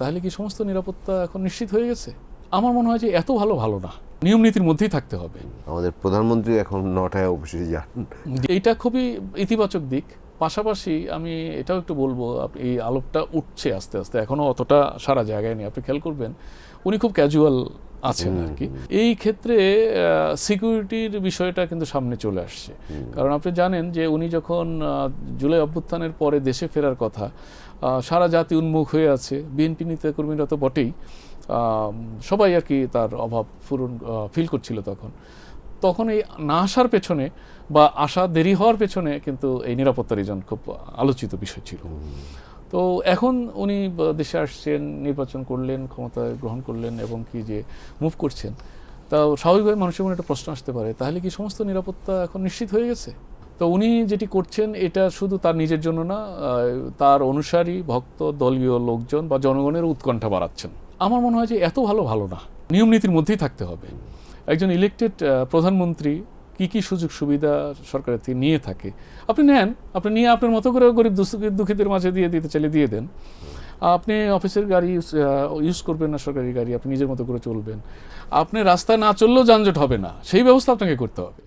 তাহলে কি সমস্ত নিরাপত্তা এখন নিশ্চিত হয়ে গেছে? আমার মনে হয় যে এত ভালো না, নিয়ম নীতির মধ্যেই থাকতে হবে। আমাদের প্রধানমন্ত্রী এখন 9টায় অফিসে যান। এইটা খুবই ইতিবাচক দিক। পাশাপাশি আমি এটাও একটু বলবো, এই আলোকটা উঠছে আস্তে আস্তে, এখনো অতটা সারা জায়গায় নেই। আপনি খেয়াল করবেন উনি খুব ক্যাজুয়াল আছেন আর কি। এই ক্ষেত্রে সিকিউরিটির বিষয়টা কিন্তু সামনে চলে আসছে। কারণ আপনি জানেন যে উনি যখন জুলাই অভ্যুত্থানের পরে দেশে ফেরার কথা, সারা জাতি উন্মুখ হয়ে আছে, বিএনপি নেতাকর্মীরা তো বটেই, সবাই আর কি তার অভাব পূরণ ফিল করছিল তখন এই না আসার পেছনে বা আসা দেরি হওয়ার পেছনে কিন্তু এই নিরাপত্তা রিজন খুব আলোচিত বিষয় ছিল। তো এখন উনি দেশে আসছেন, নির্বাচন করলেন, ক্ষমতা গ্রহণ করলেন এবং কি যে মুভ করছেন, তা স্বাভাবিকভাবে মানুষের মনে একটা প্রশ্ন আসতে পারে, তাহলে কি সমস্ত নিরাপত্তা এখন নিশ্চিত হয়ে গেছে? তো উনি যেটি করছেন এটা শুধু তার নিজের জন্য না, তার অনুসারী, ভক্ত, দলীয় লোকজন বা জনগণের উৎকণ্ঠা বাড়াচ্ছেন। আমার মনে হয় যে এত ভালো না, নিয়ম নীতির মধ্যেই থাকতে হবে। একজন ইলেকটেড প্রধানমন্ত্রী কি সুযোগ সুবিধা সরকারের থেকে নিয়ে থাকে, আপনি নেন, আপনি নিয়ে আপনার মতো করে গরিব দুঃখীদের মাঝে দিয়ে দিতে চাইলে দিয়ে দেন। আপনি অফিসের গাড়ি ইউজ করবেন না, সরকারি গাড়ি, আপনি নিজের মতো করে চলবেন। আপনি রাস্তায় না চললেও যানজট হবে না, সেই ব্যবস্থা আপনাকে করতে হবে।